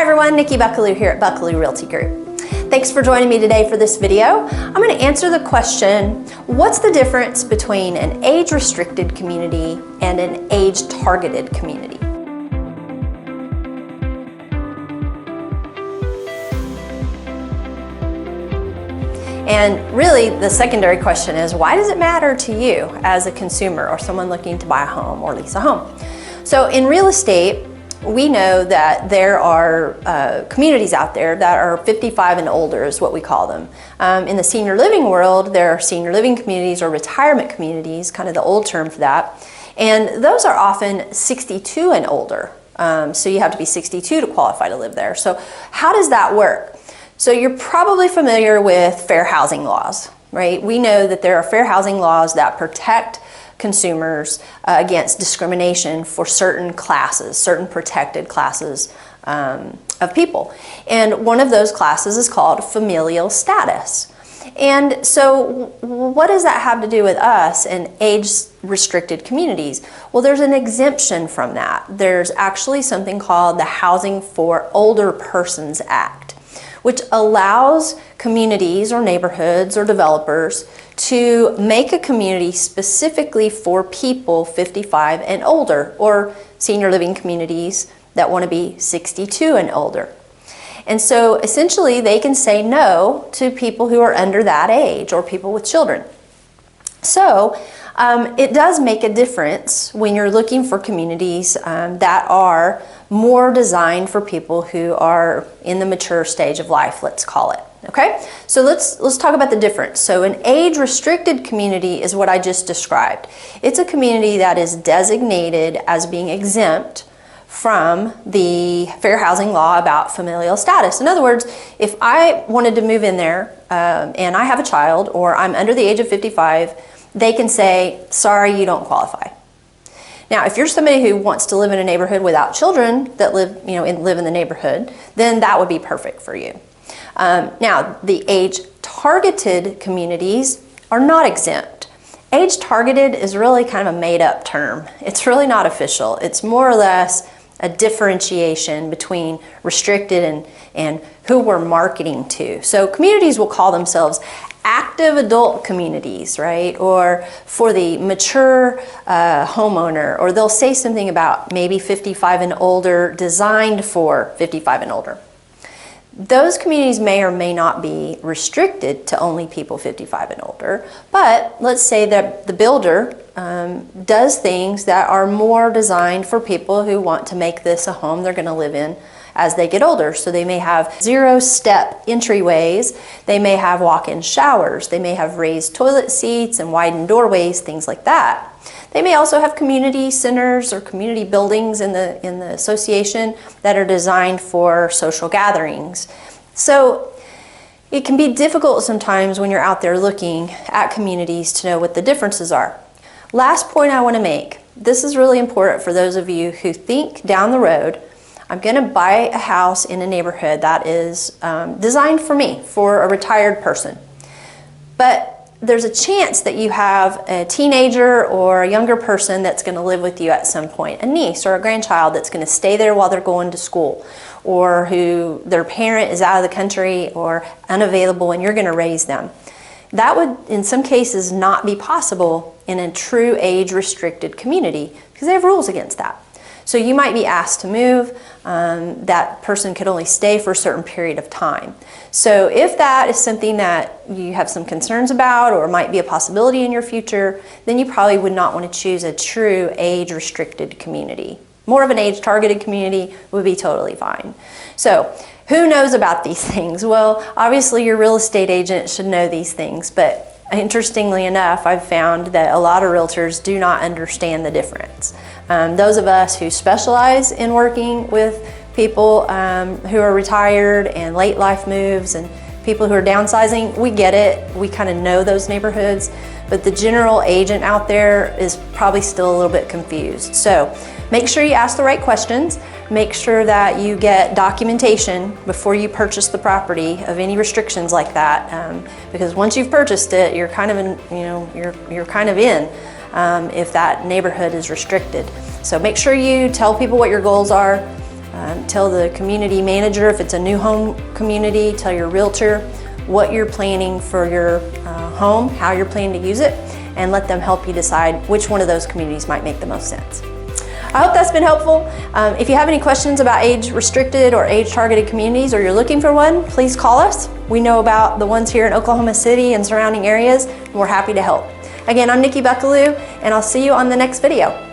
everyone, Nikki Buckelew here at Buckelew Realty Group. Thanks for joining me today for this video. I'm going to answer the question, what's the difference between an age-restricted community and an age-targeted community? And really, the secondary question is, why does it matter to you as a consumer or someone looking to buy a home or lease a home? So in real estate, we know that there are communities out there that are 55 and older is what we call them. In the senior living world, there are senior living communities or retirement communities, kind of the old term for that. And those are often 62 and older. So you have to be 62 to qualify to live there. So how does that work? So you're probably familiar with fair housing laws, right? We know that there are fair housing laws that protect consumers against discrimination for certain classes, certain protected classes of people. And one of those classes is called familial status. And so what does that have to do with us and age-restricted communities? Well, there's an exemption from that. There's actually something called the Housing for Older Persons Act, which allows communities or neighborhoods or developers to make a community specifically for people 55 and older, or senior living communities that want to be 62 and older. And so essentially they can say no to people who are under that age or people with children. So it does make a difference when you're looking for communities that are more designed for people who are in the mature stage of life, let's call it. Okay, so let's talk about the difference. So an age-restricted community is what I just described. It's a community that is designated as being exempt from the fair housing law about familial status. In other words, if I wanted to move in there and I have a child or I'm under the age of 55, they can say, sorry, you don't qualify. Now, if you're somebody who wants to live in a neighborhood without children that live in the neighborhood, then that would be perfect for you. Now, the age-targeted communities are not exempt. Age-targeted is really kind of a made-up term. It's really not official. It's more or less a differentiation between restricted and who we're marketing to. So communities will call themselves active adult communities, right? Or for the mature homeowner, or they'll say something about maybe 55 and older, designed for 55 and older. Those communities may or may not be restricted to only people 55 and older, but let's say that the builder does things that are more designed for people who want to make this a home they're going to live in as they get older. So they may have zero-step entryways, they may have walk-in showers, they may have raised toilet seats and widened doorways, things like that. They may also have community centers or community buildings in the association that are designed for social gatherings. So it can be difficult sometimes when you're out there looking at communities to know what the differences are. Last point I want to make, this is really important for those of you who think down the road, I'm going to buy a house in a neighborhood that is designed for me, for a retired person. But there's a chance that you have a teenager or a younger person that's going to live with you at some point, a niece or a grandchild that's going to stay there while they're going to school, or who their parent is out of the country or unavailable and you're going to raise them. That would, in some cases, not be possible in a true age-restricted community because they have rules against that. So you might be asked to move. That person could only stay for a certain period of time. So if that is something that you have some concerns about or might be a possibility in your future, then you probably would not want to choose a true age-restricted community. More of an age-targeted community would be totally fine. So who knows about these things? Well, obviously your real estate agent should know these things, but interestingly enough, I've found that a lot of realtors do not understand the difference. Those of us who specialize in working with people who are retired and late life moves and people who are downsizing, we get it. We kind of know those neighborhoods, but the general agent out there is probably still a little bit confused. So make sure you ask the right questions. Make sure that you get documentation before you purchase the property of any restrictions like that, because once you've purchased it, you're kind of in, you're kind of in if that neighborhood is restricted. So make sure you tell people what your goals are. Tell the community manager if it's a new home community, tell your realtor what you're planning for your home, how you're planning to use it, and let them help you decide which one of those communities might make the most sense. I hope that's been helpful. If you have any questions about age-restricted or age-targeted communities, or you're looking for one, please call us. We know about the ones here in Oklahoma City and surrounding areas, and we're happy to help. Again, I'm Buckelew, and I'll see you on the next video.